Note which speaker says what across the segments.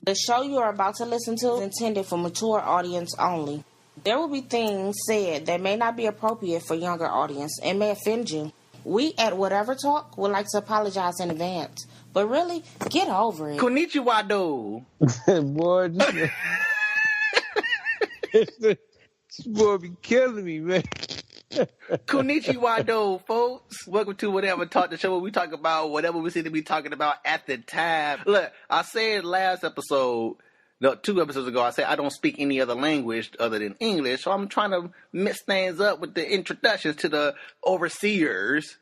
Speaker 1: The show you are about to listen to is intended for mature audience only. There will be things said that may not be appropriate for younger audience and may offend you. We at Whatever Talk would like to apologize in advance. But really, get over it.
Speaker 2: Konnichiwa, do.
Speaker 3: Boy, this boy be killing me, man.
Speaker 2: Konnichiwa, do, folks. Welcome to Whatever Talk, the show where we talk about whatever we seem to be talking about at the time. Look, I said last episode, no, 2 episodes ago, I said I don't speak any other language other than English, so I'm trying to mix things up with the introductions to the overseers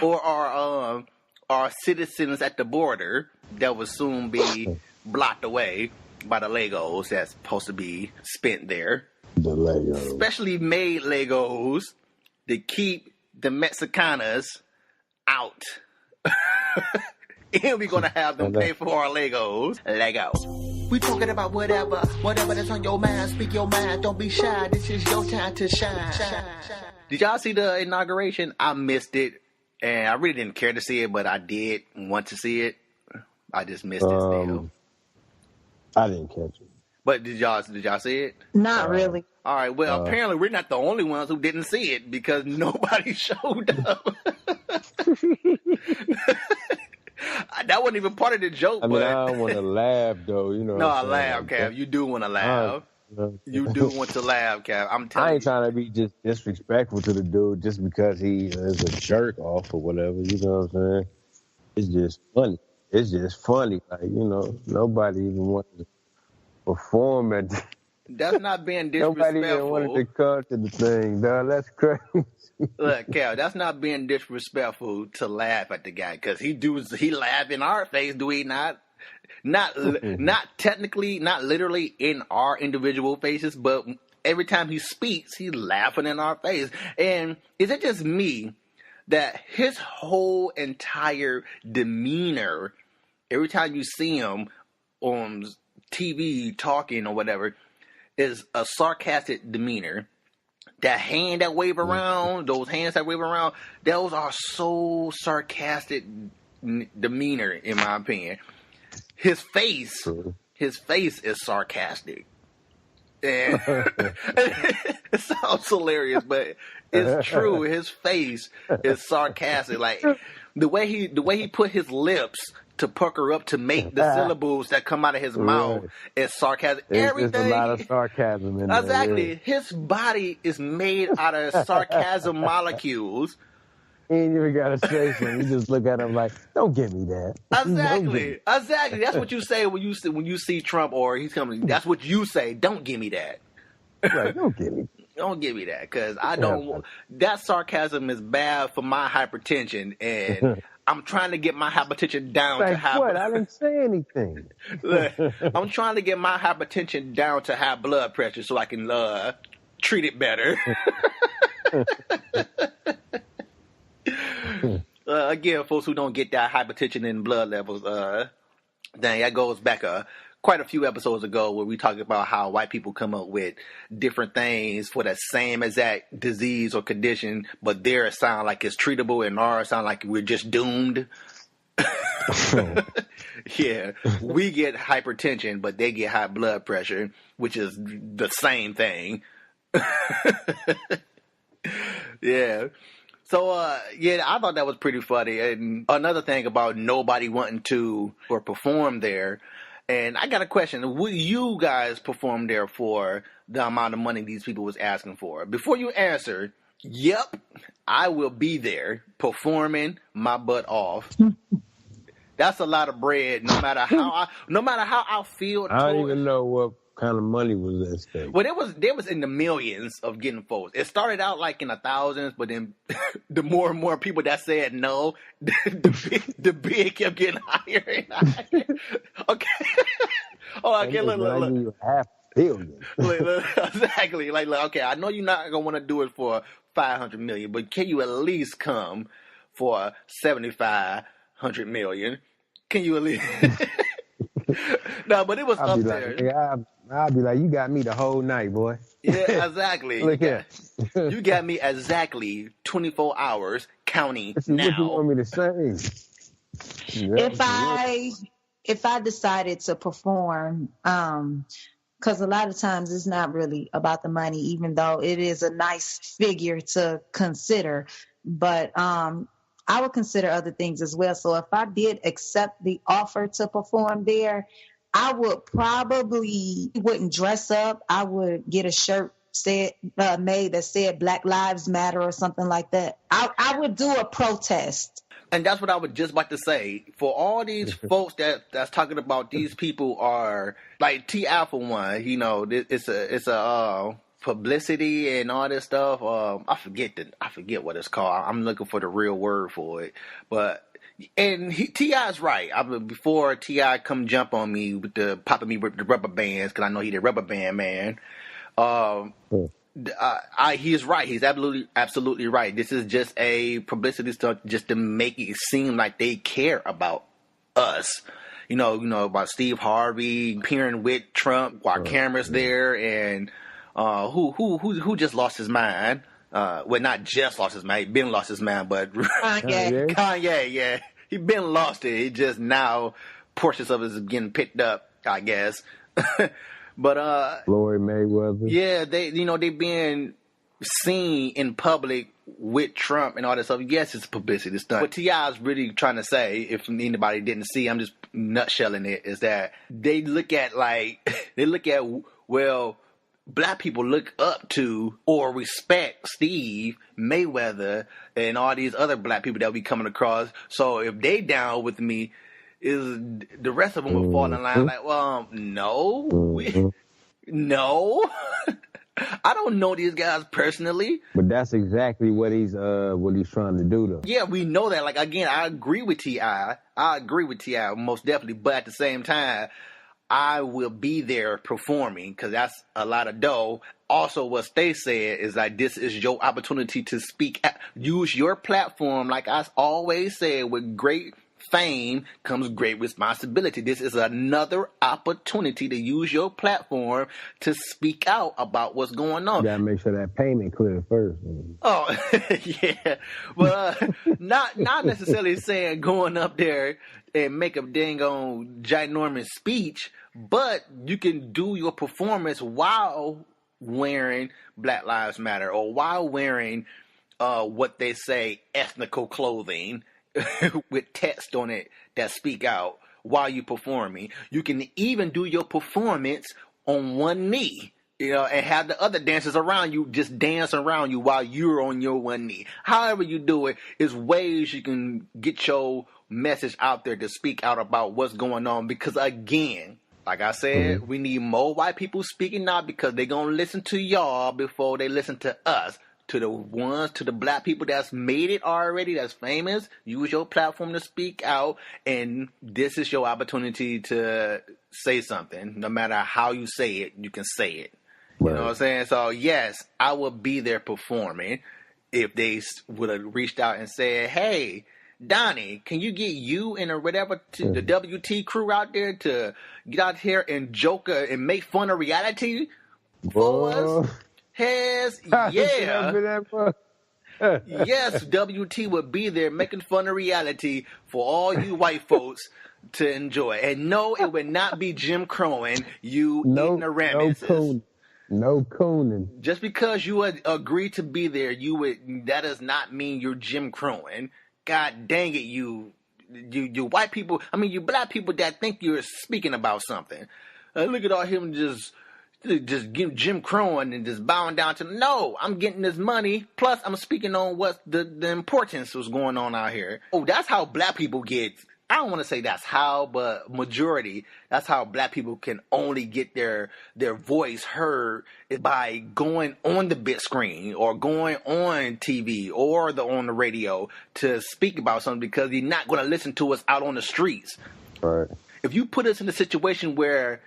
Speaker 2: or our citizens at the border that will soon be blocked away by the Legos that's supposed to be spent there.
Speaker 3: The Legos.
Speaker 2: Specially made Legos to keep the Mexicanas out. And we're going to have them pay for our Legos. Legos. We talking about whatever that's on your mind. Speak your mind. Don't be shy. This is your time to shine. Did y'all see the inauguration? I missed it. And I really didn't care to see it, but I did want to see it. I just missed it still.
Speaker 3: I didn't catch it.
Speaker 2: But did y'all see it?
Speaker 4: Not really.
Speaker 2: All right. Well, apparently we're not the only ones who didn't see it because nobody showed up. That wasn't even part of the joke.
Speaker 3: I mean, I don't want to laugh though. You know.
Speaker 2: No, I laugh, Cav. You do want to laugh. You do want to laugh, Cav. I'm telling you.
Speaker 3: I ain't trying to be just disrespectful to the dude just because he is a jerk off or whatever. You know what I'm saying? It's just funny. It's just funny. Like, you know, nobody even wanted to perform at the...
Speaker 2: That's not being disrespectful.
Speaker 3: Nobody even wanted to come to the thing, dog. That's crazy.
Speaker 2: Look, Cal, that's not being disrespectful to laugh at the guy because he laugh in our face, do he not? Not technically, not literally in our individual faces, but every time he speaks, he's laughing in our face. And is it just me that his whole entire demeanor, every time you see him on TV talking or whatever, is a sarcastic demeanor? That hand that wave around, those hands that wave around, those are so sarcastic demeanor, in my opinion. His face is sarcastic. And it sounds hilarious, but it's true. His face is sarcastic. Like the way he put his lips to pucker up to make the syllables that come out of his mouth is sarcastic. Everything.
Speaker 3: There's a lot of sarcasm in there.
Speaker 2: Exactly. His body is made out of sarcasm molecules.
Speaker 3: He ain't even got to say something. You just look at him like, don't give me that.
Speaker 2: Exactly. Exactly. That's what you say when you see Trump or he's coming. That's what you say. Don't give me that.
Speaker 3: Right. Don't give me.
Speaker 2: Don't give me that because I don't. That sarcasm is bad for my hypertension, and I'm trying to get my hypertension down to high.
Speaker 3: What? I didn't say anything.
Speaker 2: Look, I'm trying to get my hypertension down to high blood pressure so I can treat it better. Again, folks who don't get that hypertension in blood levels, dang, that goes back quite a few episodes ago where we talked about how white people come up with different things for the same exact disease or condition, but theirs sound like it's treatable and ours sound like we're just doomed. Yeah, we get hypertension, but they get high blood pressure, which is the same thing. Yeah. So, yeah, I thought that was pretty funny. And another thing about nobody wanting to or perform there. And I got a question. Would you guys perform there for the amount of money these people was asking for? Before you answer, yep, I will be there performing my butt off. That's a lot of bread, no matter how I feel.
Speaker 3: I don't even know what kind of money was at stake.
Speaker 2: Well, there was in the millions of getting folks. It started out like in the thousands, but then the more and more people that said no, the bid kept getting higher and higher. Okay. Oh, okay. Look.
Speaker 3: $500 million.
Speaker 2: Look, exactly. Like, okay, I know you're not gonna want to do it for $500 million, but can you at least come for $7,500 million? Can you at least? No, but it was up there.
Speaker 3: I'll be like, you got me the whole night, boy.
Speaker 2: Yeah, exactly.
Speaker 3: Look here.
Speaker 2: You got me exactly 24 hours counting
Speaker 3: What
Speaker 2: now.
Speaker 3: you want me to say?
Speaker 4: If I if I decided to perform, because a lot of times it's not really about the money, even though it is a nice figure to consider. But I would consider other things as well. So if I did accept the offer to perform there, I would probably wouldn't dress up. I would get a shirt made that said Black Lives Matter or something like that. I would do a protest.
Speaker 2: And that's what I was just about to say. For all these folks that's talking about these people are like T.I. for one, you know, it's a publicity and all this stuff. I forget what it's called. I'm looking for the real word for it. But T.I.'s right. Before T.I. come jump on me with popping me with the rubber bands, because I know he the rubber band man. He is right. He's absolutely right. This is just a publicity stunt just to make it seem like they care about us. You know about Steve Harvey appearing with Trump while cameras there, and who just lost his mind. Well, not just lost his mind. He been lost his mind, but Kanye, yeah, he been lost it. He just now portions of it is getting picked up, I guess. But
Speaker 3: Floyd Mayweather.
Speaker 2: Yeah, they being seen in public with Trump and all that stuff. Yes, it's a publicity stunt. What T.I. is really trying to say, if anybody didn't see, I'm just nutshelling it, is that they look at black people look up to or respect Steve Mayweather and all these other black people that we coming across. So if they down with me, is the rest of them will fall in line like, well, no, no. I don't know these guys personally.
Speaker 3: But that's exactly what he's trying to do, though.
Speaker 2: Yeah, we know that. Like, again, I agree with T.I. Most definitely. But at the same time, I will be there performing because that's a lot of dough. Also, what they said is like, this is your opportunity to speak. Use your platform, like I always said, with great fame comes great responsibility. This is another opportunity to use your platform to speak out about what's going on.
Speaker 3: You gotta make sure that payment clear first.
Speaker 2: Oh, yeah. But not necessarily saying going up there and make a dang on ginormous speech, but you can do your performance while wearing Black Lives Matter or while wearing what they say ethnical clothing with text on it that speak out while you're performing. You can even do your performance on one knee, and have the other dancers around you just dance around you while you're on your one knee. However you do it, is ways you can get your message out there to speak out about what's going on. Because again, like I said, we need more white people speaking out because they're going to listen to y'all before they listen to us. To the black people that's made it already, that's famous, use your platform to speak out, and this is your opportunity to say something. No matter how you say it, you can say it. Right. You know what I'm saying? So, yes, I would be there performing if they would have reached out and said, hey, Donnie, can you get you and whatever to the WT crew out there to get out here and joke and make fun of reality for us? Yes, yeah. Yes, WT would be there making fun of reality for all you white folks to enjoy. And no, it would not be Jim Crowing, ignoramuses.
Speaker 3: No cooning.
Speaker 2: Just because you agree to be there, that does not mean you're Jim Crowing. God dang it, you white people, you black people that think you're speaking about something. Look at all him just give Jim Crowing and just bowing down to, no, I'm getting this money, plus I'm speaking on what the importance was going on out here. Oh, that's how black people get, I don't want to say that's how, but majority, that's how black people can only get their voice heard is by going on the big screen or going on TV or on the radio to speak about something, because you're not going to listen to us out on the streets.
Speaker 3: Right.
Speaker 2: If you put us in a situation where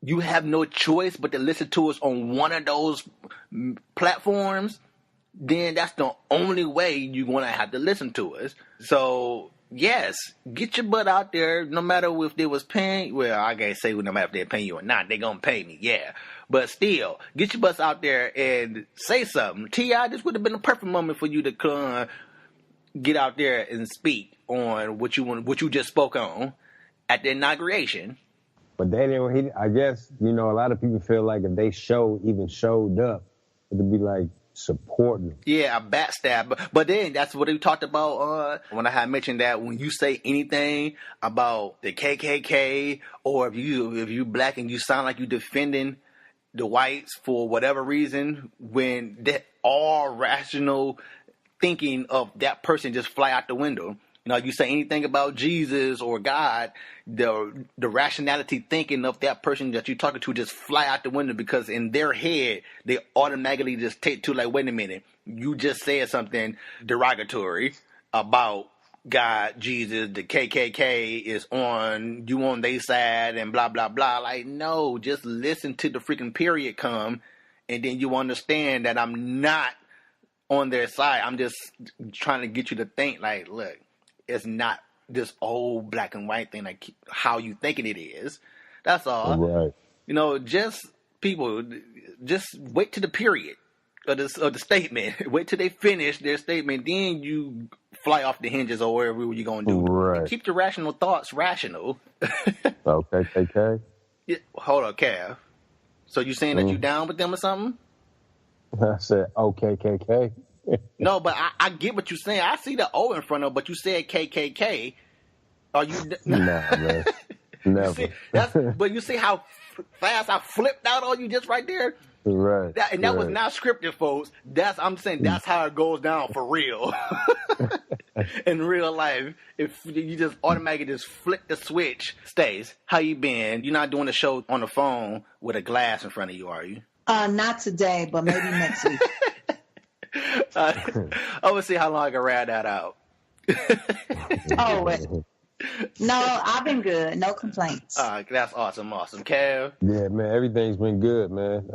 Speaker 2: you have no choice but to listen to us on one of those platforms, then that's the only way you're going to have to listen to us. So, yes, get your butt out there, no matter if they was paying. Well, I can't say no matter if they're paying you or not. They're going to pay me, yeah. But still, get your butts out there and say something. T.I., this would have been a perfect moment for you to come get out there and speak on what you just spoke on. at the inauguration.
Speaker 3: But they didn't. I guess a lot of people feel like if they showed up, it'd be like supporting.
Speaker 2: Yeah, a backstab. But then that's what we talked about when I had mentioned that when you say anything about the KKK, or if you black and you sound like you defending the whites for whatever reason, when that all rational thinking of that person just fly out the window. You say anything about Jesus or God, the rationality thinking of that person that you're talking to just fly out the window, because in their head, they automatically just take to like, wait a minute, you just said something derogatory about God, Jesus, the KKK is on their side and blah, blah, blah. Like, no, just listen to the freaking period come, and then you understand that I'm not on their side. I'm just trying to get you to think like, look, it's not this old black and white thing like how you thinking it is. That's all.
Speaker 3: Right.
Speaker 2: Just people, just wait to the period of the statement. Wait till they finish their statement, then you fly off the hinges or wherever you're going to do.
Speaker 3: Right.
Speaker 2: Keep your rational thoughts rational.
Speaker 3: Okay.
Speaker 2: Yeah, hold on, Cav. So you saying that you down with them or something?
Speaker 3: I said, KKK.
Speaker 2: No, but I get what you're saying. I see the O in front of it, but you said KKK. Are you?
Speaker 3: Nah, man. Never.
Speaker 2: But you see how fast I flipped out on you just right there?
Speaker 3: Right.
Speaker 2: That was not scripted, folks. I'm saying that's how it goes down for real. In real life, if you just automatically just flick the switch, Stace, how you been? You're not doing a show on the phone with a glass in front of you, are you?
Speaker 4: Not today, but maybe next week.
Speaker 2: I will see how long I can ride that out.
Speaker 4: No, I've been good. No complaints.
Speaker 2: That's awesome. Kev?
Speaker 3: Yeah, man, everything's been good, man.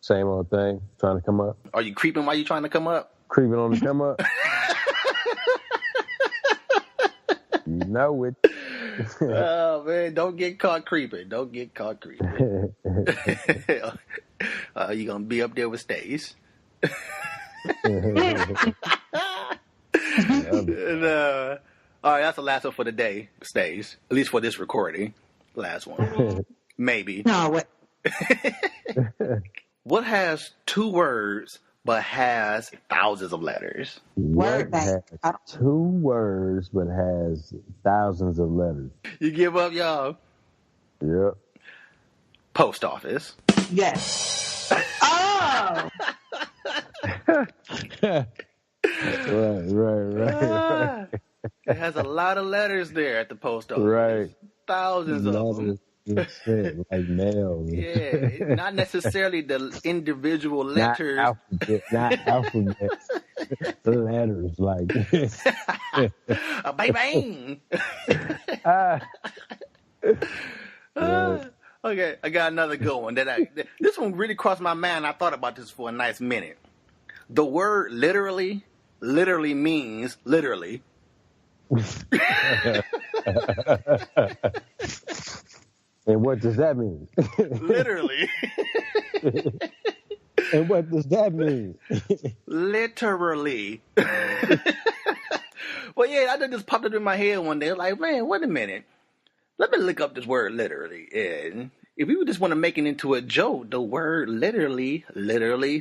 Speaker 3: Same old thing, trying to come up.
Speaker 2: Are you creeping while you trying to come up?
Speaker 3: Creeping on the come up. You know it.
Speaker 2: Oh, man, don't get caught creeping. You going to be up there with Stace. All right, that's the last one for the day, Stace. At least for this recording. Last one. Maybe.
Speaker 4: No, what?
Speaker 2: What has 2 words but has thousands of letters?
Speaker 4: Word bank.
Speaker 3: 2 words but has thousands of letters.
Speaker 2: You give up, y'all?
Speaker 3: Yep.
Speaker 2: Post office.
Speaker 4: Yes. Oh!
Speaker 3: Right.
Speaker 2: It has a lot of letters there at the post office.
Speaker 3: Right.
Speaker 2: Thousands of them.
Speaker 3: Like mail.
Speaker 2: Yeah, not necessarily the individual letters.
Speaker 3: Not alphabet. The letters like this.
Speaker 2: Bang bang. Okay, I got another good one. This one really crossed my mind. I thought about this for a nice minute. The word literally means literally.
Speaker 3: And what does that mean?
Speaker 2: Literally.
Speaker 3: And what does that mean?
Speaker 2: Literally. Well, yeah, that just popped up in my head one day. Like, man, wait a minute. Let me look up this word literally. And if you just want to make it into a joke, the word literally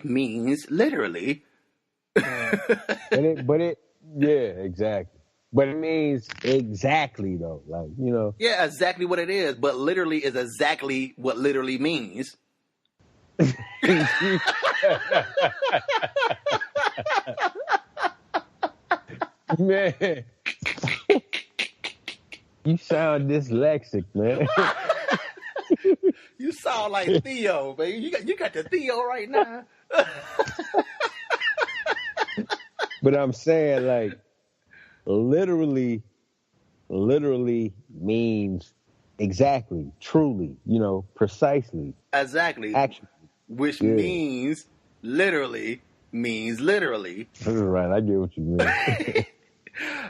Speaker 2: means literally.
Speaker 3: Yeah, exactly. But it means exactly, though. Like,
Speaker 2: Yeah, exactly what it is. But literally is exactly what literally means.
Speaker 3: Man. You sound dyslexic, man.
Speaker 2: You sound like Theo, baby. You got the Theo right now.
Speaker 3: But I'm saying, like, literally means exactly, truly, precisely.
Speaker 2: Exactly.
Speaker 3: Actually.
Speaker 2: Which means literally.
Speaker 3: Right, I get what you mean.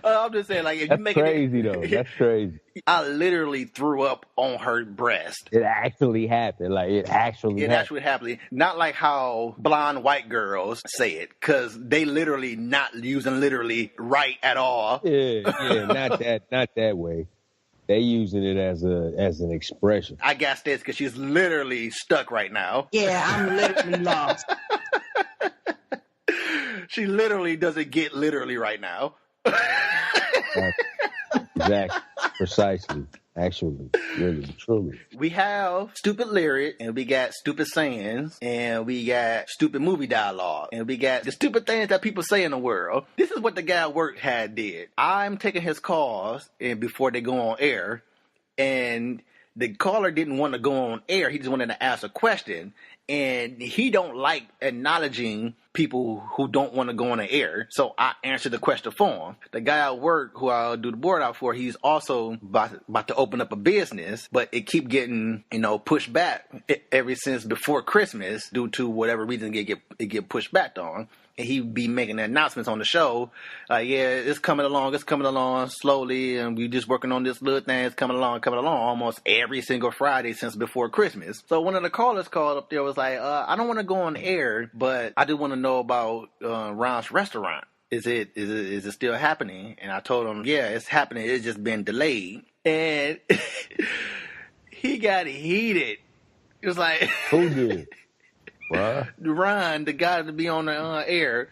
Speaker 2: I'm just saying, like, if
Speaker 3: that's
Speaker 2: you make
Speaker 3: crazy,
Speaker 2: it,
Speaker 3: though. That's crazy.
Speaker 2: I literally threw up on her breast.
Speaker 3: It actually happened. Like, it actually
Speaker 2: happened. Not like how blonde white girls say it, because they literally not using literally right at all.
Speaker 3: Yeah, not that way. They using it as an expression.
Speaker 2: I guess that's because she's literally stuck right now.
Speaker 4: Yeah, I'm literally lost.
Speaker 2: She literally doesn't get literally right now.
Speaker 3: Exactly. Precisely. Actually. Really. Truly.
Speaker 2: We have stupid lyrics, and we got stupid sayings, and we got stupid movie dialogue, and we got the stupid things that people say in the world. This is what the guy at work had did. I'm taking his calls and before they go on air, and the caller didn't want to go on air. He just wanted to ask a question. And he don't like acknowledging people who don't want to go on the air. So I answered the question for him. The guy at work who I'll do the board out for, he's also about to open up a business, but it keep getting, pushed back ever since before Christmas due to whatever reason it get pushed back on. And he be making the announcements on the show, like, yeah, it's coming along slowly, and we just working on this little thing. It's coming along, almost every single Friday since before Christmas. So one of the callers called up there was like, I don't want to go on air, but I do want to know about Ron's restaurant. Is it still happening? And I told him, yeah, it's happening. It's just been delayed. And he got heated. It was like,
Speaker 3: who did? What?
Speaker 2: Ron, the guy to be on the air,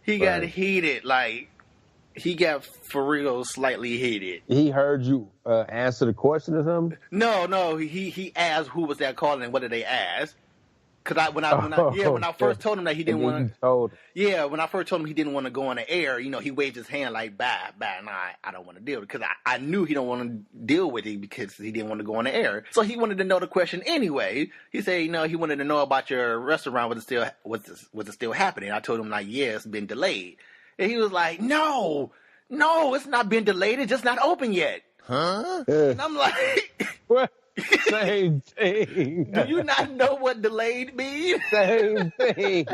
Speaker 2: he got heated. Like, he got for real slightly heated.
Speaker 3: He heard you answer the question or something?
Speaker 2: No. He asked who was that calling and what did they ask? Because when I first told him that he didn't want to. Yeah, when I first told him he didn't want to go on the air, he waved his hand like, bye, nah, I don't want to deal with it. Because I knew he don't want to deal with it because he didn't want to go on the air. So he wanted to know the question anyway. He said, he wanted to know about your restaurant. Was it still happening? I told him, like, yeah, it's been delayed. And he was like, no, it's not been delayed. It's just not open yet. Huh? And I'm like,
Speaker 3: what? Same thing.
Speaker 2: Do you not know what delayed means?
Speaker 3: Same thing.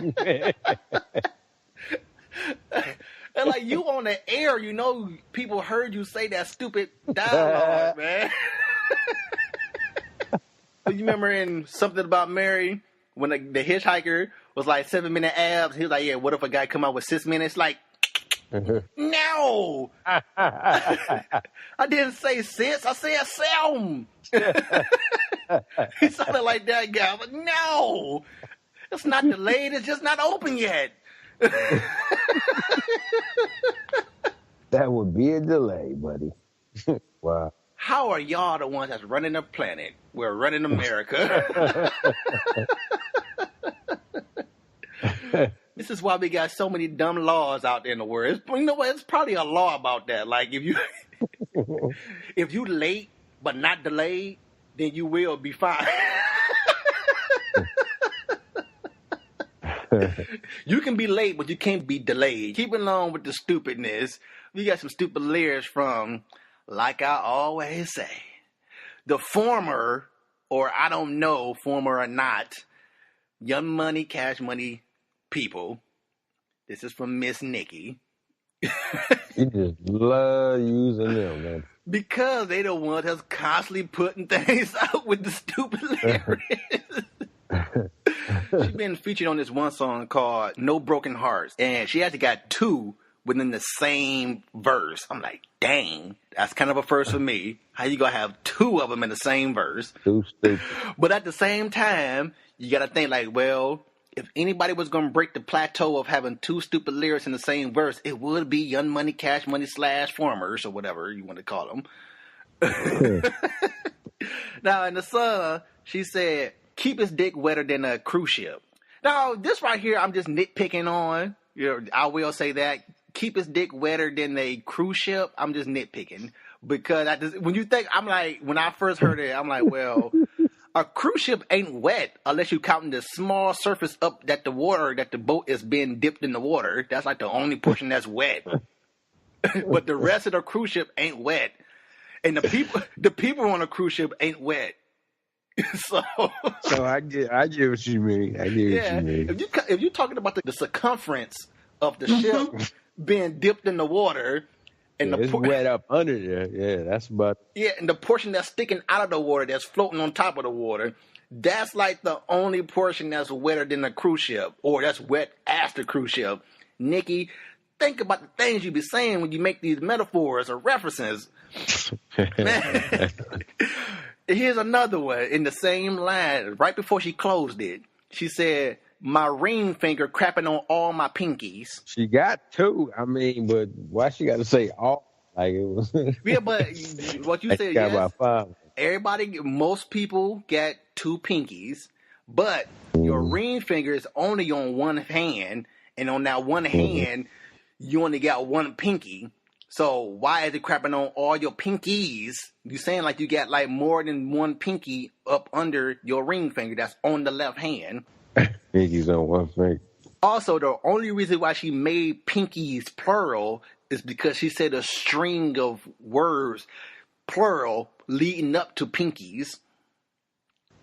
Speaker 2: And like, you on the air, people heard you say that stupid dialogue, man. You remember in Something About Mary when the hitchhiker was like 7-minute abs? He was like, yeah, what if a guy come out with 6 minutes? Like, no. I didn't say 6. I said 7. He sounded like that guy. I'm like, no, it's not delayed. It's just not open yet.
Speaker 3: That would be a delay, buddy. Wow.
Speaker 2: How are y'all the ones that's running the planet? We're running America. This is why we got so many dumb laws out there in the world. You know what? It's probably a law about that. Like, if you late but not delayed, then you will be fine. You can be late, but you can't be delayed. Keeping along with the stupidness, we got some stupid lyrics from, like I always say, the former, or I don't know, former or not, Young Money, Cash Money people. This is from Miss Nikki.
Speaker 3: You just love using them, man.
Speaker 2: Because they the ones that's constantly putting things out with the stupid lyrics. She's been featured on this one song called No Broken Hearts. And she actually got 2 within the same verse. I'm like, dang, that's kind of a first for me. How you gonna have 2 of them in the same verse?
Speaker 3: Too stupid.
Speaker 2: But at the same time, you gotta think like, well, if anybody was going to break the plateau of having 2 stupid lyrics in the same verse, it would be Young Money, Cash Money / Formers or whatever you want to call them. Now, in the song, she said, keep his dick wetter than a cruise ship. Now, this right here, I'm just nitpicking on. I will say that. Keep his dick wetter than a cruise ship. I'm just nitpicking. Because when you think, I'm like, when I first heard it, I'm like, well, a cruise ship ain't wet unless you counting the small surface up that the boat is being dipped in the water. That's like the only portion that's wet. But the rest of the cruise ship ain't wet. And the people on a cruise ship ain't wet. So
Speaker 3: I get what you mean. I get what you mean.
Speaker 2: If you're talking about the circumference of the ship being dipped in the water, and
Speaker 3: it's wet up under there. Yeah, that's about.
Speaker 2: Yeah, and the portion that's sticking out of the water, that's floating on top of the water, that's like the only portion that's wetter than a cruise ship, or that's wet as the cruise ship. Nikki, think about the things you be saying when you make these metaphors or references. Man. Here's another one in the same line. Right before she closed it, she said, "My ring finger crapping on all my pinkies."
Speaker 3: She got two. I mean, but why she got to say all? Like it was.
Speaker 2: Yeah, but what you said,
Speaker 3: got
Speaker 2: yes.
Speaker 3: about five.
Speaker 2: Most people get two pinkies, but your ring finger is only on one hand, and on that one hand, you only got one pinky. So why is it crapping on all your pinkies? You saying like you got like more than one pinky up under your ring finger that's on the left hand.
Speaker 3: Pinkies on one finger.
Speaker 2: Also, the only reason why she made pinkies plural is because she said a string of words plural leading up to pinkies,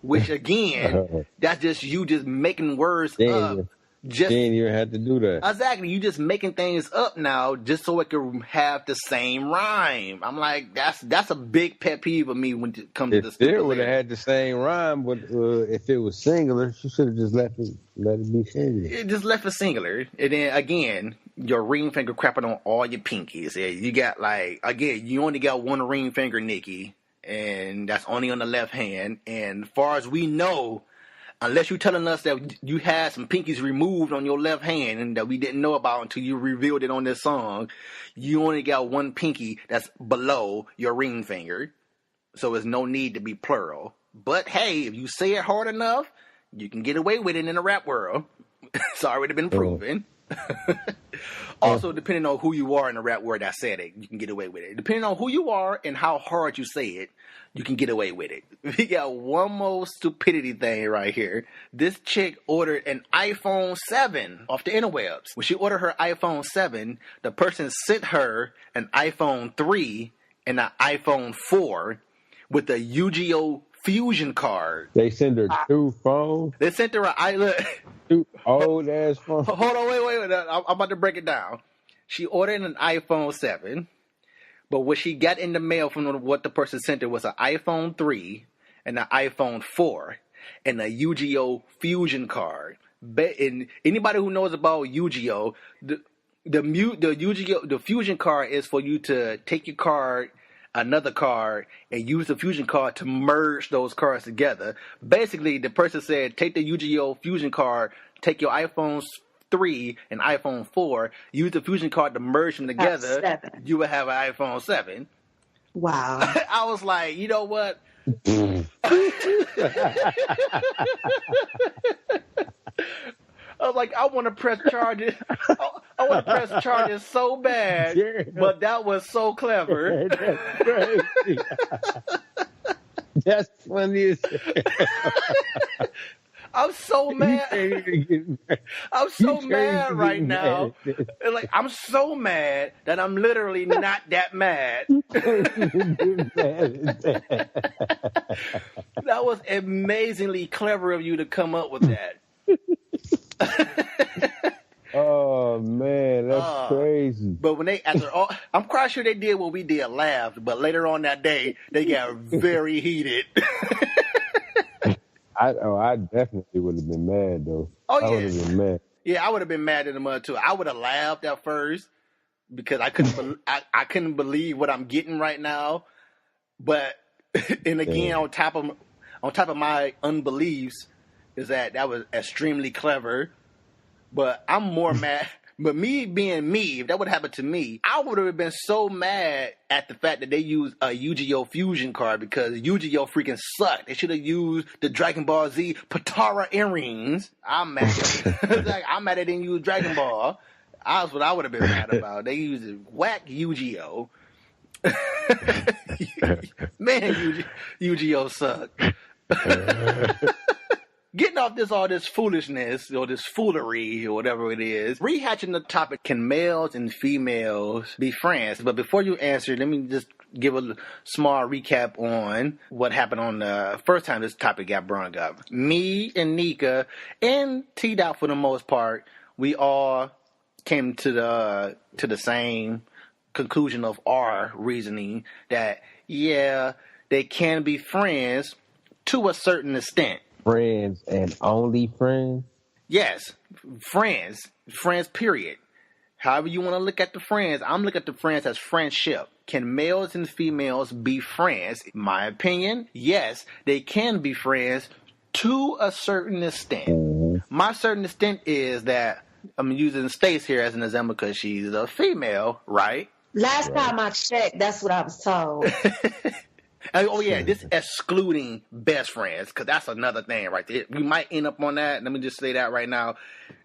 Speaker 2: which again, that's just you just making words up. Just
Speaker 3: then you had to do that.
Speaker 2: Exactly, you just making things up now just so it can have the same rhyme. I'm like, that's a big pet peeve of me when it comes to this.
Speaker 3: It would have had the same rhyme, but if it was singular, she should have just let it be singular.
Speaker 2: It just left it singular, and then again, your ring finger crapping on all your pinkies. Yeah, you got like again, you only got one ring finger, Nikki, and that's only on the left hand. And as far as we know, unless you're telling us that you had some pinkies removed on your left hand and that we didn't know about until you revealed it on this song, you only got one pinky that's below your ring finger. So there's no need to be plural. But hey, if you say it hard enough, you can get away with it in the rap world. It's already been proven. Also, depending on who you are in the rap world that said it, you can get away with it. Depending on who you are and how hard you say it, you can get away with it. We got one more stupidity thing right here. This chick ordered an iPhone 7 off the interwebs. When she ordered her iPhone 7, the person sent her an iPhone 3 and an iPhone 4 with a Yu-Gi-Oh! Fusion card.
Speaker 3: They sent her two phones?
Speaker 2: They sent her
Speaker 3: two old-ass phones?
Speaker 2: Hold on, wait. I'm about to break it down. She ordered an iPhone 7. But what she got in the mail from what the person sent her was an iPhone 3 and an iPhone 4 and a Yu-Gi-Oh! Fusion card. And anybody who knows about Yu-Gi-Oh! The Yu-Gi-Oh! The Fusion card is for you to take your card, another card, and use the Fusion card to merge those cards together. Basically, the person said, take the Yu-Gi-Oh! Fusion card, take your iPhone 3 and iPhone 4, use the Fusion card to merge them together, you would have an iPhone 7.
Speaker 4: Wow.
Speaker 2: I was like, you know what? I was like, I want to press charges. I want to press charges so bad, but that was so clever.
Speaker 3: That's crazy. That's funny as hell.
Speaker 2: I'm so mad. I'm so mad right now. Like, I'm so mad that I'm literally not that mad. That was amazingly clever of you to come up with that.
Speaker 3: Oh man, that's crazy.
Speaker 2: But when I'm quite sure they did what we did, laughed. But later on that day, they got very heated.
Speaker 3: I definitely would have been mad though.
Speaker 2: Oh yeah,
Speaker 3: I would have been mad.
Speaker 2: Yeah, I would have been mad at the mud too. I would have laughed at first because I couldn't believe what I'm getting right now. But and again, on top of my unbeliefs, is that was extremely clever. But I'm more mad. But me being me, if that would happen to me, I would have been so mad at the fact that they used a Yu-Gi-Oh! Fusion card because Yu-Gi-Oh! Freaking sucked. They should have used the Dragon Ball Z Patara earrings. I'm mad. I'm mad they didn't use Dragon Ball. That's what I would have been mad about. They used whack Yu-Gi-Oh! Man, Yu-Gi-Oh! Sucked. Getting off all this foolishness or this foolery or whatever it is, rehatching the topic, can males and females be friends? But before you answer, let me just give a small recap on what happened on the first time this topic got brought up. Me and Nika and T-Dot for the most part, we all came to the same conclusion of our reasoning that, yeah, they can be friends to a certain extent.
Speaker 3: Friends and only friends?
Speaker 2: Yes, friends, period. However you want to look at the friends, I'm looking at the friends as friendship. Can males and females be friends? In my opinion, yes, they can be friends to a certain extent. My certain extent is that I'm using Stace here as an example because she's a female, right?
Speaker 4: Last time I checked, that's what I was told.
Speaker 2: Oh, yeah, this excluding best friends, because that's another thing right there. We might end up on that. Let me just say that right now.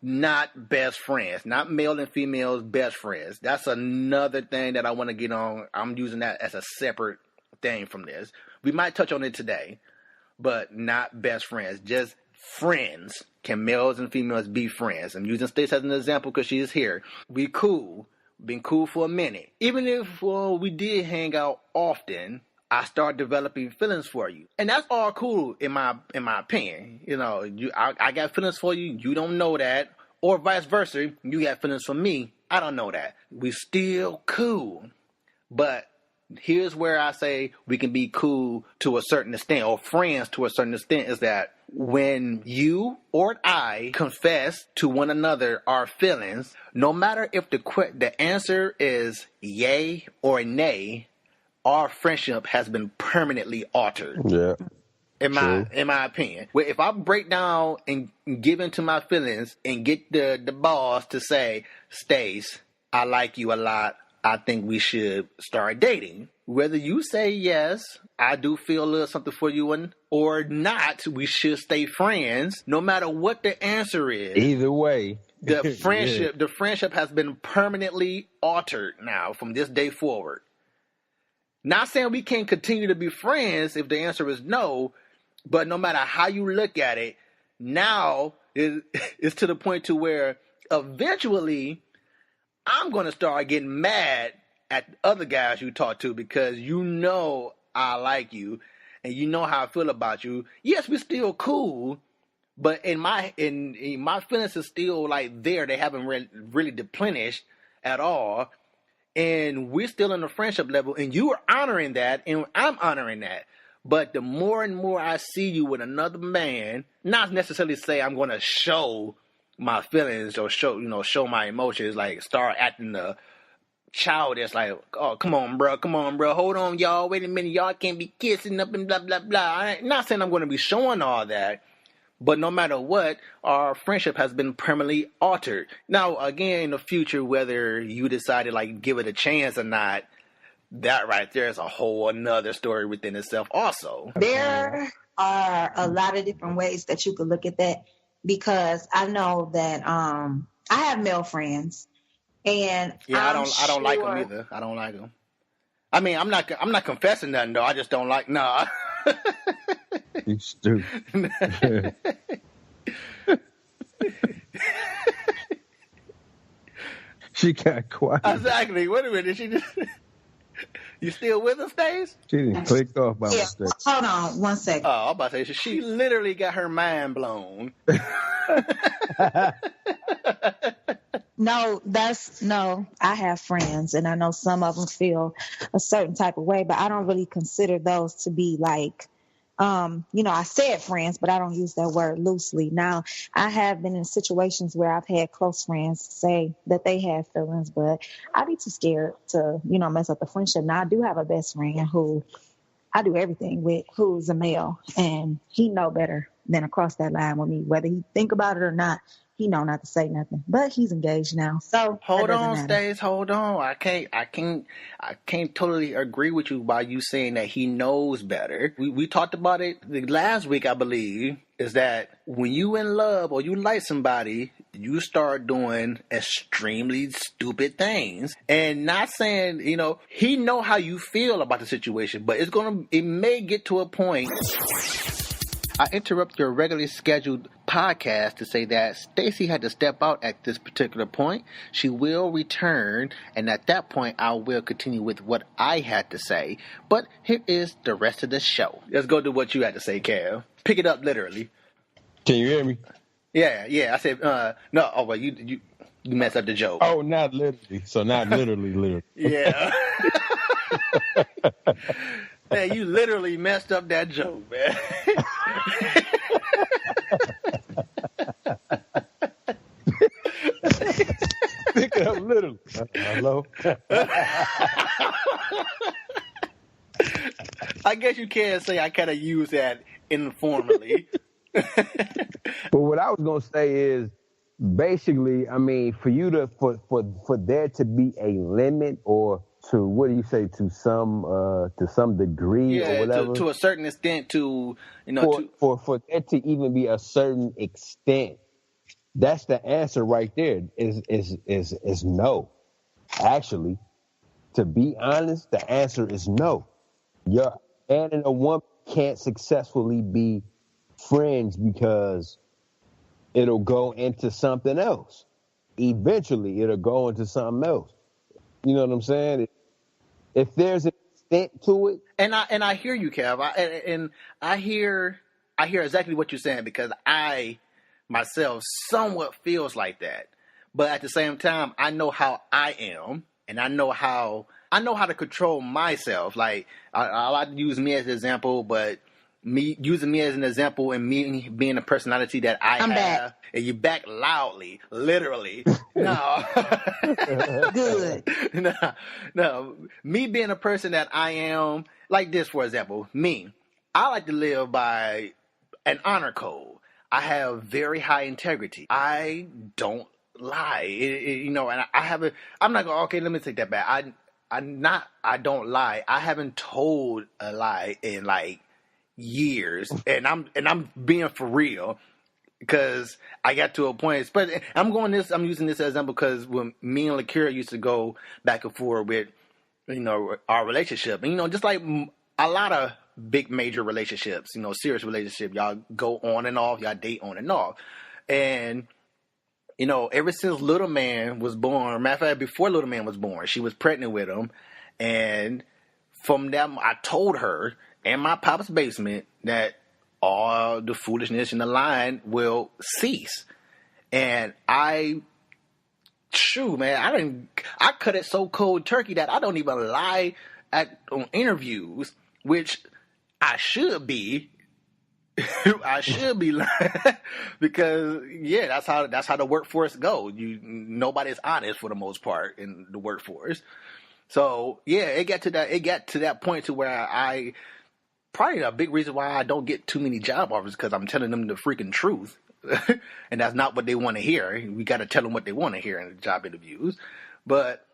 Speaker 2: Not best friends. Not male and females best friends. That's another thing that I want to get on. I'm using that as a separate thing from this. We might touch on it today, but not best friends. Just friends. Can males and females be friends? I'm using Stace as an example because she is here. We cool. Been cool for a minute. Even if we did hang out often, I start developing feelings for you, and that's all cool in my opinion. You know, I got feelings for you. You don't know that, or vice versa. You got feelings for me. I don't know that. We still cool, but here's where I say we can be cool to a certain extent, or friends to a certain extent. Is that when you or I confess to one another our feelings, no matter if the answer is yay or nay, our friendship has been permanently altered.
Speaker 3: Yeah.
Speaker 2: In my opinion. If I break down and give into my feelings and get the boss to say, Stace, I like you a lot. I think we should start dating. Whether you say yes, I do feel a little something for you, or not, we should stay friends. No matter what the answer is.
Speaker 3: Either way.
Speaker 2: The friendship has been permanently altered now from this day forward. Not saying we can't continue to be friends if the answer is no, but no matter how you look at it, now it's to the point to where eventually I'm going to start getting mad at other guys you talk to because you know I like you and you know how I feel about you. Yes, we're still cool, but in my feelings is still like there. They haven't really depleted at all. And we're still in the friendship level, and you are honoring that, and I'm honoring that. But the more and more I see you with another man, not necessarily say I'm going to show my feelings or show my emotions, like start acting the childish, like, oh, come on, bro, hold on, y'all, wait a minute, y'all can't be kissing up and blah, blah, blah. I'm not saying I'm going to be showing all that. But no matter what, our friendship has been permanently altered. Now, again, in the future, whether you decide to like give it a chance or not, that right there is a whole another story within itself also.
Speaker 4: There are a lot of different ways that you could look at that, because I know that I have male friends, and
Speaker 2: I don't like them either. I don't like them. I mean, I'm not confessing nothing though. I just don't like
Speaker 3: You stupid. She got quiet.
Speaker 2: Exactly. Wait a minute. She just. You still with us, Stace?
Speaker 3: She didn't click off by mistake.
Speaker 4: Hold on 1 second.
Speaker 2: Oh, I'm about to say she literally got her mind blown.
Speaker 4: No, I have friends, and I know some of them feel a certain type of way, but I don't really consider those to be like, I said friends, but I don't use that word loosely. Now, I have been in situations where I've had close friends say that they have feelings, but I'd be too scared to, mess up the friendship. Now, I do have a best friend who I do everything with, who's a male, and he know better than to cross that line with me, whether he think about it or not. He know not to say nothing, but he's engaged now. So
Speaker 2: hold on, Stace. Hold on. I can't totally agree with you by you saying that he knows better. We talked about it last week, I believe, is that when you in love or you like somebody, you start doing extremely stupid things. And not saying, he know how you feel about the situation, but it may get to a point. I interrupt your regularly scheduled podcast to say that Stacy had to step out at this particular point. She will return, and at that point, I will continue with what I had to say. But here is the rest of the show. Let's go to what you had to say, Cal. Pick it up literally.
Speaker 3: Can you hear me?
Speaker 2: Yeah. I said, no. Oh, well, you messed up the joke.
Speaker 3: Oh, not literally. So not literally.
Speaker 2: Yeah. Man, you literally messed up that joke, man.
Speaker 3: Pick it up literally. Hello?
Speaker 2: I guess you can say I kind of use that informally.
Speaker 3: But what I was gonna say is basically, I mean, for you to for there to be a limit or to what do you say to some degree or
Speaker 2: Yeah,
Speaker 3: whatever,
Speaker 2: to a certain extent, to
Speaker 3: for there to even be a certain extent, that's the answer right there. Is no. Actually, to be honest, the answer is no. Your man and a woman can't successfully be friends because it'll go into something else. Eventually, it'll go into something else. You know what I'm saying? If there's an extent to it,
Speaker 2: and I hear you, Kev. And I hear exactly what you're saying because I myself somewhat feels like that. But at the same time, I know how I am, and I know how to control myself. Like I like to use me as an example, but me using me as an example and me being the personality that
Speaker 4: I'm
Speaker 2: have,
Speaker 4: back.
Speaker 2: and you back loudly, literally. No,
Speaker 4: Good.
Speaker 2: no, no. Me being a person that I am, like this, for example, me. I like to live by an honor code. I have very high integrity. I don't lie. And I haven't. I'm not going. Okay, let me take that back. I don't lie. I haven't told a lie in like years, and I'm being for real because I got to a point. But I'm using this as an example because when me and Lakira used to go back and forth with our relationship, and just like a lot of big major relationships, serious relationship, y'all go on and off, y'all date on and off, and ever since Little Man was born, matter of fact, before Little Man was born, she was pregnant with him, and from that I told her in my pop's basement that all the foolishness in the line will cease. And I cut it so cold turkey that I don't even lie on interviews, which I should be. I should be lying because that's how the workforce goes. Nobody's honest for the most part in the workforce. So it got to that point to where I probably a big reason why I don't get too many job offers because I'm telling them the freaking truth. And that's not what they want to hear. We got to tell them what they want to hear in the job interviews. But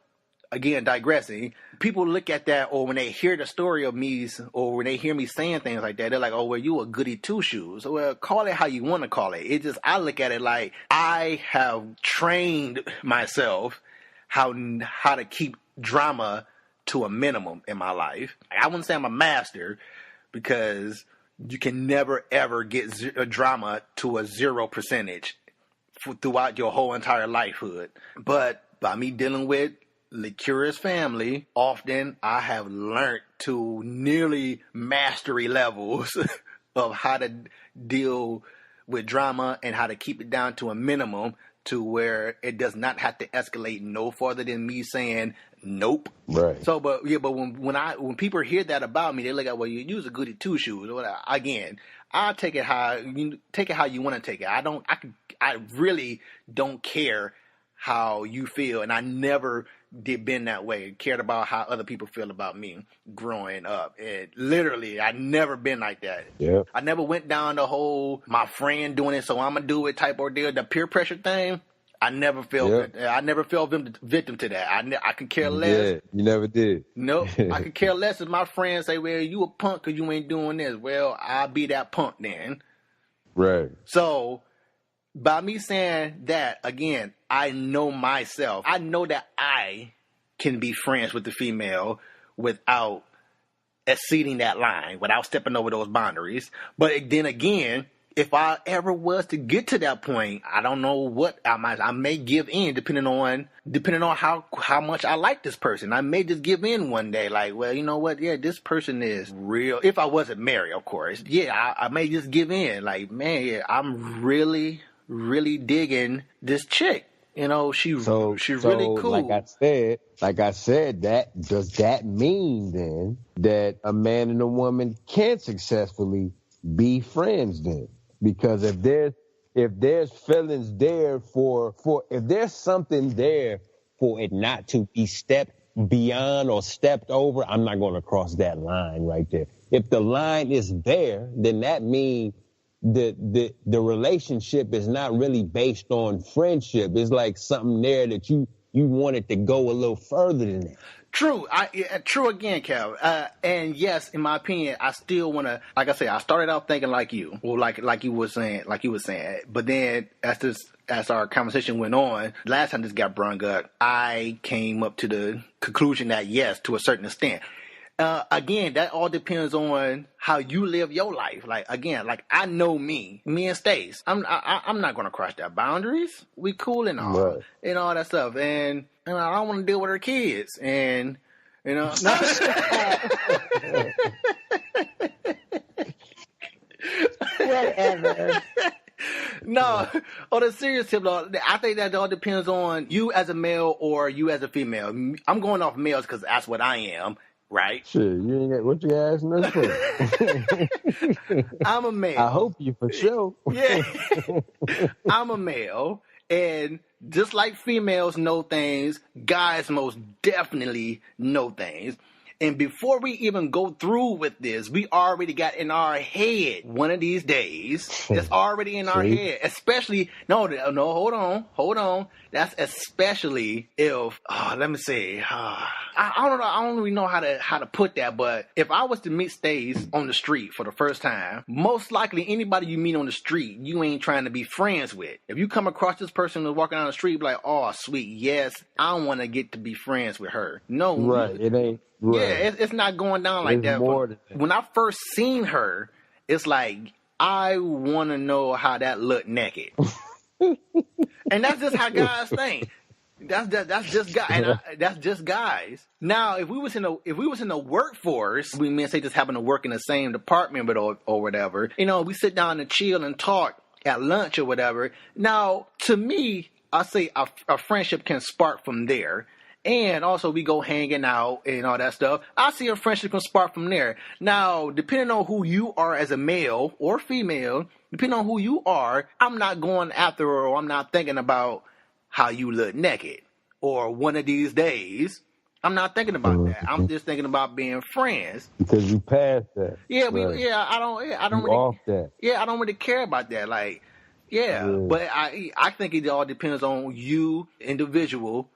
Speaker 2: again, digressing, people look at that, or when they hear the story of me, or when they hear me saying things like that, they're like, oh, well, you a goody two-shoes. Well, call it how you want to call it. I look at it like I have trained myself how to keep drama to a minimum in my life. I wouldn't say I'm a master, because you can never ever get a drama to a 0% throughout your whole entire lifehood. But by me dealing with Lakira's family, often I have learned to nearly mastery levels of how to deal with drama and how to keep it down to a minimum to where it does not have to escalate no further than me saying nope.
Speaker 3: right?
Speaker 2: So, but when people hear that about me, they look at, well, you use a goody two shoes. Again, I'll take it how you want to take it. I really don't care how you feel, and I never did been that way. Cared about how other people feel about me growing up. And literally, I never been like that.
Speaker 3: Yeah.
Speaker 2: I never went down the whole my friend doing it, so I'm gonna do it type ordeal. The peer pressure thing, I never felt. I never fell victim to that. I could care less.
Speaker 3: Yeah, you never did.
Speaker 2: Nope. I could care less if my friends say, well, you a punk because you ain't doing this. Well, I'll be that punk then.
Speaker 3: Right.
Speaker 2: So, by me saying that, again, I know myself. I know that I can be friends with the female without exceeding that line, without stepping over those boundaries. But then again, if I ever was to get to that point, I don't know what I may give in depending on how much I like this person. I may just give in one day, like, well, you know what? Yeah, this person is real. If I wasn't married, of course. Yeah, I may just give in, like, man, yeah, I'm really, really digging this chick. She's really cool.
Speaker 3: Like I said, does that mean then that a man and a woman can successfully be friends then? Because if there's feelings there if there's something there for it not to be stepped beyond or stepped over, I'm not going to cross that line right there. If the line is there, then that means the relationship is not really based on friendship. It's like something there that you want it to go a little further than that.
Speaker 2: True. True again, Cal. And yes, in my opinion, I still want to, like I said, I started out thinking like you, or like you were saying, but then as our conversation went on, last time this got brought up, I came up to the conclusion that yes, to a certain extent. Again, that all depends on how you live your life. Like, again, like I know me and Stace, I'm not going to cross that boundaries. We cool and all,
Speaker 3: Right.
Speaker 2: and all that stuff. And I don't want to deal with her kids. And,
Speaker 4: Whatever.
Speaker 2: No, on a serious tip, though, I think that all depends on you as a male or you as a female. I'm going off males because that's what I am. Right?
Speaker 3: Shit, you ain't got what you asking us for.
Speaker 2: I'm a male.
Speaker 3: I hope you for sure.
Speaker 2: Yeah. I'm a male. And just like females know things, guys most definitely know things. And before we even go through with this, we already got in our head one of these days. It's already in our head. Especially, no, hold on. That's especially if, let me see. I don't know. I don't really know how to put that. But if I was to meet Stace on the street for the first time, most likely anybody you meet on the street, you ain't trying to be friends with. If you come across this person who's walking down the street, be like, oh, sweet, yes, I want to get to be friends with her. No.
Speaker 3: Right, it ain't. Right.
Speaker 2: Yeah, it's not going down like that.
Speaker 3: More than that.
Speaker 2: When I first seen her, it's like, I want to know how that looked naked. And that's just how guys think. That's just guys. That's just guys. Now, if we was in the workforce, we may say just happen to work in the same department, but or whatever. We sit down and chill and talk at lunch or whatever. Now, to me, I say a friendship can spark from there. And also we go hanging out and all that stuff. I see a friendship can spark from there. Now, depending on who you are as a male or female, depending on who you are, I'm not going after her or I'm not thinking about how you look naked. Or one of these days, I'm not thinking about that. I'm just thinking about being friends.
Speaker 3: Because we passed that.
Speaker 2: Yeah,
Speaker 3: right.
Speaker 2: I don't
Speaker 3: we
Speaker 2: really
Speaker 3: off that.
Speaker 2: Yeah, I don't really care about that. Like, yeah. But I think it all depends on you, individual,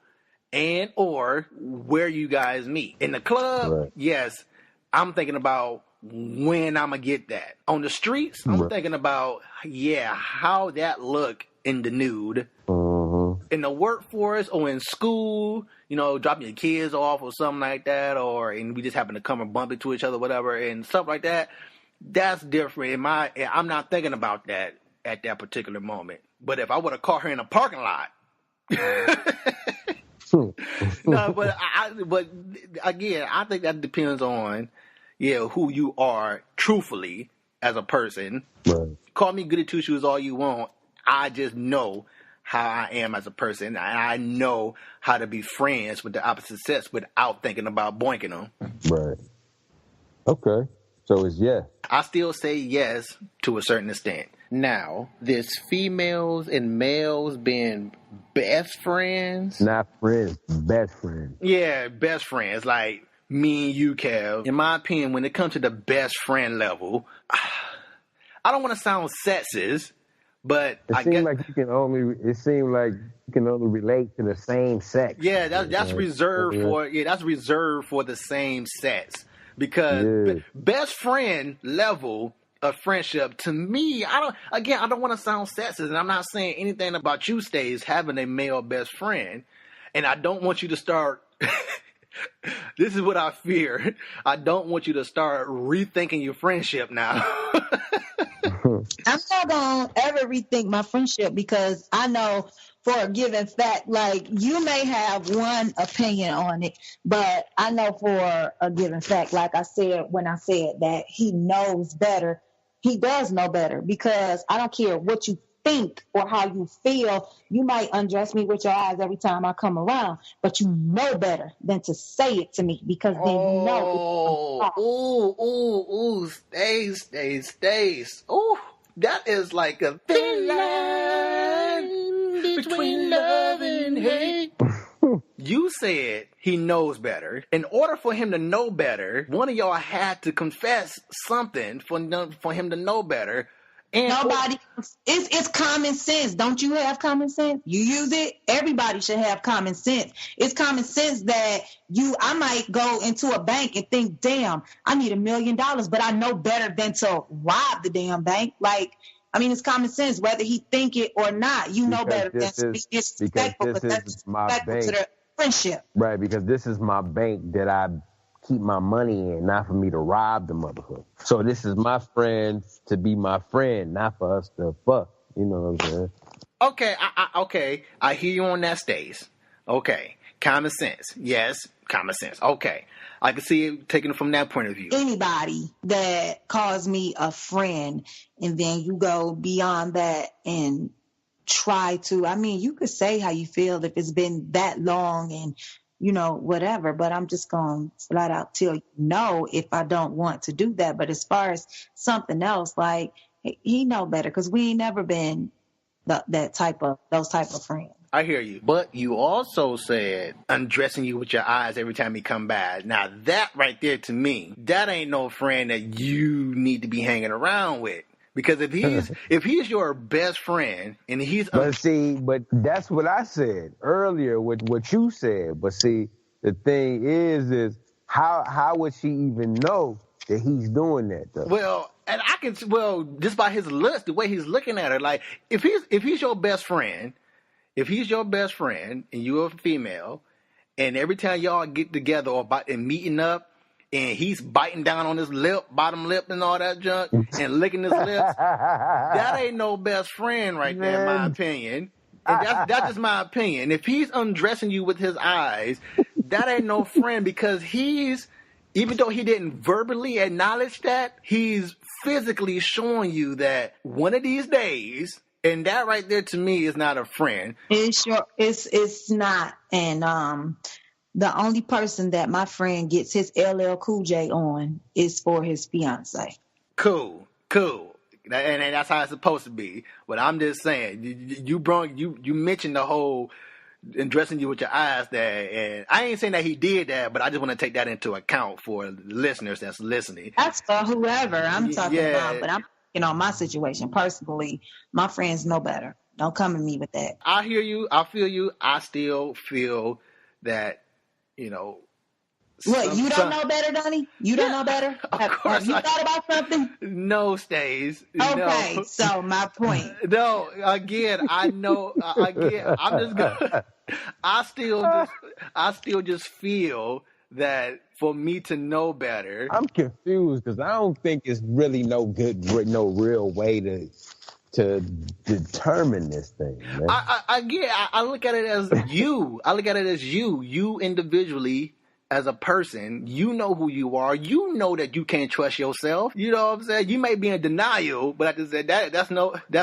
Speaker 2: and or where you guys meet. In the club,
Speaker 3: right.
Speaker 2: Yes, I'm thinking about when I'm going to get that. On the streets, I'm thinking about, how that look in the nude. In the workforce or in school, dropping your kids off or something like that, and we just happen to come and bump into each other, whatever, and stuff like that. That's different. I'm not thinking about that at that particular moment. But if I would have caught her in a parking lot, no, but again, I think that depends on, who you are truthfully as a person.
Speaker 3: Right.
Speaker 2: Call me goody two shoes all you want. I just know how I am as a person, and I know how to be friends with the opposite sex without thinking about boinking them.
Speaker 3: Right. Okay. So it's yes.
Speaker 2: I still say yes to a certain extent. Now, this females and males being best friends.
Speaker 3: Not friends, best friends.
Speaker 2: Yeah, best friends. Like me and you, Kev. In my opinion, when it comes to the best friend level, I don't want to sound sexist, but
Speaker 3: it seems like you can only relate to the same sex.
Speaker 2: Yeah, that's reserved for the same sex. Because best friend level of friendship, to me, I don't want to sound sexist, and I'm not saying anything about you, Stace, having a male best friend, and I don't want you to start. This is what I fear. I don't want you to start rethinking your friendship now.
Speaker 4: I'm not gonna ever rethink my friendship because I know for a given fact, like you may have one opinion on it, but I know for a given fact, like I said when I said that he knows better, he does know better, because I don't care what you think or how you feel. You might undress me with your eyes every time I come around, but you know better than to say it to me, because then you know.
Speaker 2: Ooh, Stace. Ooh, that is like a thin line between love and hate. You said he knows better. In order for him to know better, one of y'all had to confess something for him to know better. And
Speaker 4: Nobody. It's common sense. Don't you have common sense? You use it. Everybody should have common sense. It's common sense that I might go into a bank and think, damn, I need $1 million, but I know better than to rob the damn bank. Like, I mean, it's common sense whether he think it or not. You know better than to be disrespectful, because that's disrespectful to the friendship.
Speaker 3: Right, because this is my bank that I keep my money in, not for me to rob the motherfucker. So this is my friend to be my friend, not for us to fuck. You know what I'm saying?
Speaker 2: Okay, okay. I hear you on that, Stace. Okay, common sense. Yes, common sense. Okay, I can see it taken from that point of view.
Speaker 4: Anybody that calls me a friend and then you go beyond that and try to, I mean, you could say how you feel if it's been that long and, you know, whatever, but I'm just going to flat out tell you no if I don't want to do that. But as far as something else, like, he know better, because we ain't never been those type of friends.
Speaker 2: I hear you. But you also said undressing you with your eyes every time he come by. Now that right there, to me, that ain't no friend that you need to be hanging around with. Because if he's your best friend and he's
Speaker 3: but that's what I said earlier with what you said. But see, the thing is how would she even know that he's doing that though?
Speaker 2: Well, and just by his looks, the way he's looking at her, like if he's your best friend, and you're a female, and every time y'all get together and meeting up, and he's biting down on his bottom lip and all that junk, and licking his lips, that ain't no best friend right there, in my opinion. And that's just my opinion. If he's undressing you with his eyes, that ain't no friend, because even though he didn't verbally acknowledge that, he's physically showing you that one of these days, and that right there to me is not a friend.
Speaker 4: It's not. And the only person that my friend gets his LL Cool J on is for his fiance.
Speaker 2: Cool. And that's how it's supposed to be. But I'm just saying, you mentioned the whole dressing you with your eyes there, and I ain't saying that he did that, but I just want to take that into account for listeners that's listening.
Speaker 4: That's for whoever I'm talking about, but I'm my situation personally. My friends know better. Don't come at me with that.
Speaker 2: I hear you. I feel you. I still feel that,
Speaker 4: What, you don't know better, Donnie? You don't know better? Have you thought about something?
Speaker 2: No, Stace.
Speaker 4: Okay,
Speaker 2: no.
Speaker 4: So my point.
Speaker 2: No, again, I know. Again, I'm just gonna. I still just feel that for me to know better.
Speaker 3: I'm confused because I don't think it's really no real way to determine this thing, man.
Speaker 2: I look at it as you. I look at it as you individually. As a person, you know who you are. You know that you can't trust yourself. You know what I'm saying? You may be in denial, but I just said that's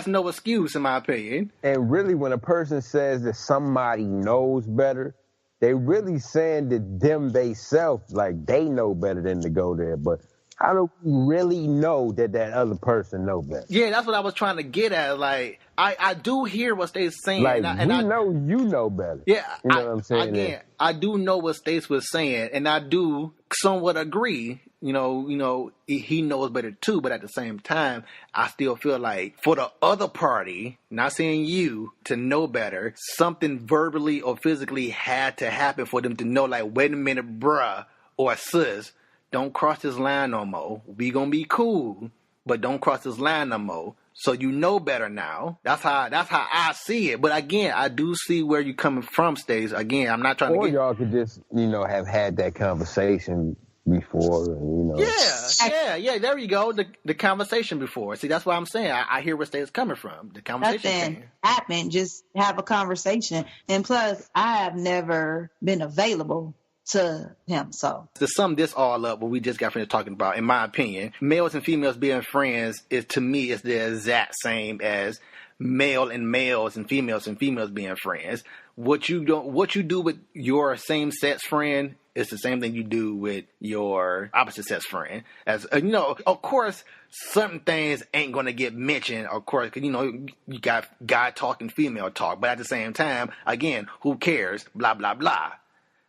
Speaker 2: no excuse in my opinion.
Speaker 3: And really, when a person says that somebody knows better, they really saying that they self, like they know better than to go there. But how do we really know that other person know better?
Speaker 2: Yeah, that's what I was trying to get at. Like, I do hear what Stace saying.
Speaker 3: Like, I know you know better.
Speaker 2: Yeah,
Speaker 3: you know what I'm saying?
Speaker 2: Again, I do know what Stace was saying, and I do somewhat agree. He knows better too, but at the same time, I still feel like for the other party, not saying you, to know better, something verbally or physically had to happen for them to know, like, wait a minute, bruh, or sis, don't cross this line no more. We gonna be cool, but don't cross this line no more. So you know better now. That's how I see it. But again, I do see where you're coming from, Stace. Again, I'm not trying to.
Speaker 3: Or y'all could just, have had that conversation before, and
Speaker 2: Yeah. There you go. The conversation before. See, that's what I'm saying. I hear where Stace coming from. The conversation.
Speaker 4: Nothing happened. Just have a conversation. And plus, I have never been available to him. So
Speaker 2: to sum this all up, what we just got finished talking about, in my opinion, males and females being friends is the exact same as male and males and females being friends. What you do with your same sex friend is the same thing you do with your opposite sex friend. As of course, certain things ain't gonna get mentioned, of course, because you got guy talk and female talk, but at the same time, again, who cares? Blah blah blah.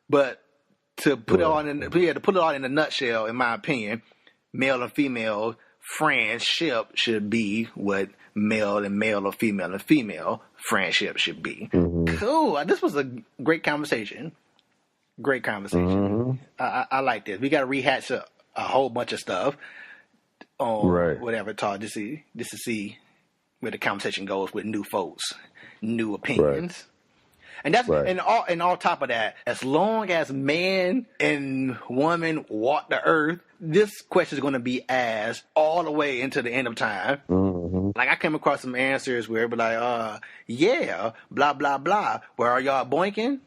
Speaker 2: But to put it all in a nutshell, in my opinion, male and female friendship should be what male or female friendship should be. Mm-hmm. Cool. This was a great conversation. Great conversation. Mm-hmm. I like this. We got to rehash a whole bunch of stuff on whatever talk just to see where the conversation goes with new folks, new opinions. Right. And that's and on top of that, as long as man and woman walk the earth, this question is going to be asked all the way into the end of time. Mm-hmm. Like I came across some answers where it be like, yeah, blah blah blah. Where are y'all boinking?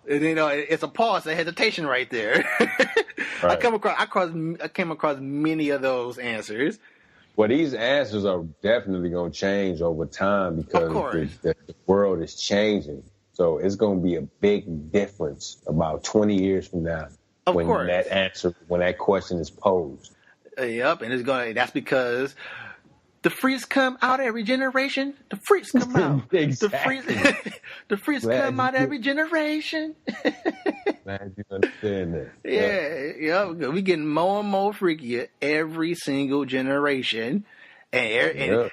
Speaker 2: And, it's a pause, a hesitation right there. Right. I came across many of those answers.
Speaker 3: Well, these answers are definitely going to change over time because the world is changing. So it's going to be a big difference about 20 years from now when that question is posed.
Speaker 2: Yep, and that's because the freaks come out every generation. The freaks come out.
Speaker 3: Exactly.
Speaker 2: The freaks come out every generation.
Speaker 3: Glad you understand that.
Speaker 2: Yeah, we getting more and more freakier every single generation, and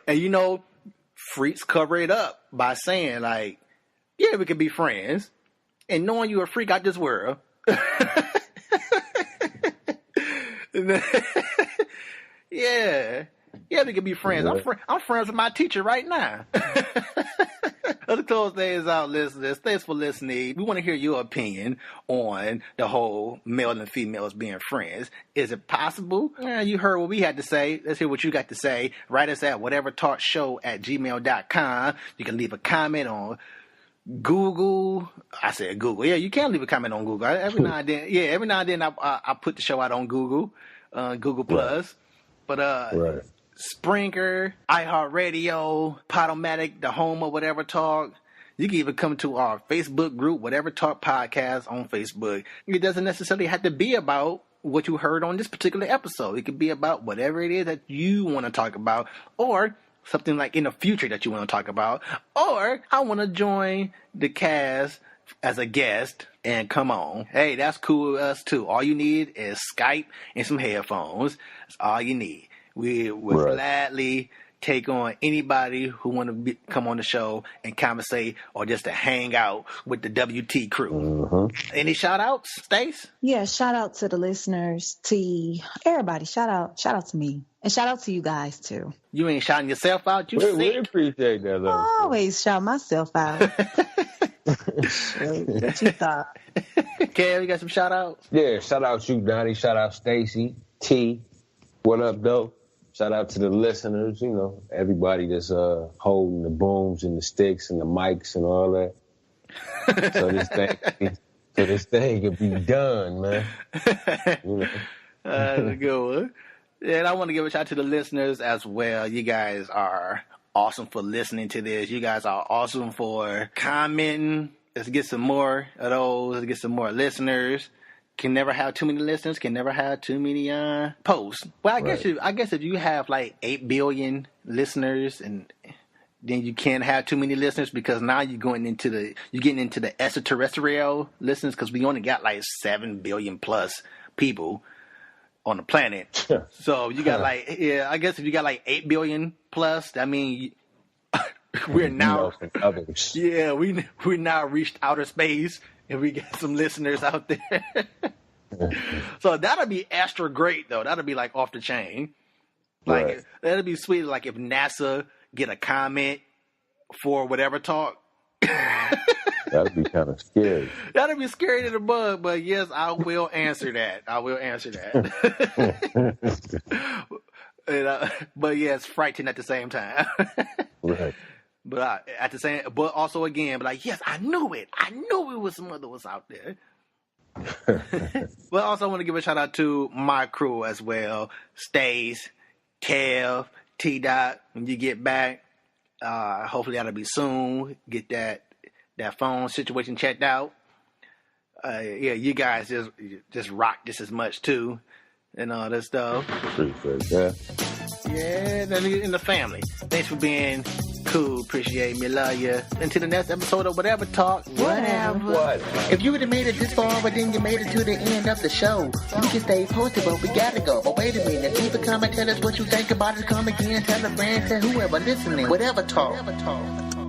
Speaker 2: freaks cover it up by saying like, yeah, we could be friends, and knowing you're a freak out this world. Yeah, we can be friends. Yeah. I'm friends with my teacher right now. Let's close things out, listeners. Thanks for listening. We want to hear your opinion on the whole male and females being friends. Is it possible? You heard what we had to say. Let's hear what you got to say. Write us at whatevertalkshow@gmail.com. You can leave a comment on Google. I said Google. Yeah, you can leave a comment on Google. Every now and then I put the show out on Google, Google Plus. But Springer, iHeartRadio, Podomatic, the home of Whatever Talk. You can even come to our Facebook group, Whatever Talk Podcast on Facebook. It doesn't necessarily have to be about what you heard on this particular episode. It could be about whatever it is that you want to talk about, or something like in the future that you want to talk about, or I want to join the cast as a guest and come on. Hey, that's cool with us too. All you need is Skype and some headphones. That's all you need. We would gladly take on anybody who want to come on the show and conversate or just to hang out with the WT crew. Mm-hmm. Any shout outs, Stace?
Speaker 4: Yeah, shout out to the listeners, to everybody. Shout out to me. And shout out to you guys too.
Speaker 2: You ain't shouting yourself out.
Speaker 3: We appreciate that though.
Speaker 4: I always shout myself out. What you thought?
Speaker 2: Kev, you got some shout outs?
Speaker 3: Yeah, shout out you, Donnie. Shout out Stacy, T. What up, though? Shout out to the listeners, everybody that's holding the booms and the sticks and the mics and all that. So this thing can be done, man.
Speaker 2: That's a good one. And I want to give a shout out to the listeners as well. You guys are awesome for listening to this. You guys are awesome for commenting. Let's get some more of those. Let's get some more listeners. Can never have too many listeners. Can never have too many posts. Well, I guess if you have like 8 billion listeners, and then you can't have too many listeners because now you're getting into the extraterrestrial listeners because we only got like 7 billion plus people on the planet. So you got I guess if you got like 8 billion plus, I mean, we're now we now reached outer space. And we got some listeners out there. So that'll be extra great, though. That'll be like off the chain. Like that'll be sweet. Like if NASA get a comment for Whatever Talk.
Speaker 3: That'd be kind of scary.
Speaker 2: That'd be scary to the bug, but yes, I will answer that. But yeah, it's frightening at the same time.
Speaker 3: Right.
Speaker 2: But but also again, yes, I knew it. I knew it was some other ones out there. But also I want to give a shout out to my crew as well. Stace, Kev, T-Dot. When you get back, hopefully that'll be soon. Get that phone situation checked out. You guys just rock just as much too, and all that stuff.
Speaker 3: Appreciate that.
Speaker 2: Yeah, in the family. Thanks for being Cool, appreciate me, love you. Until the next episode of Whatever Talk.
Speaker 3: What?
Speaker 2: If you would have made it this far, but then you made it to the end of the show, you can stay posted, but we gotta go. But wait a minute, leave a comment, tell us what you think about it. Come again, tell a friend, tell whoever listening. Whatever Talk.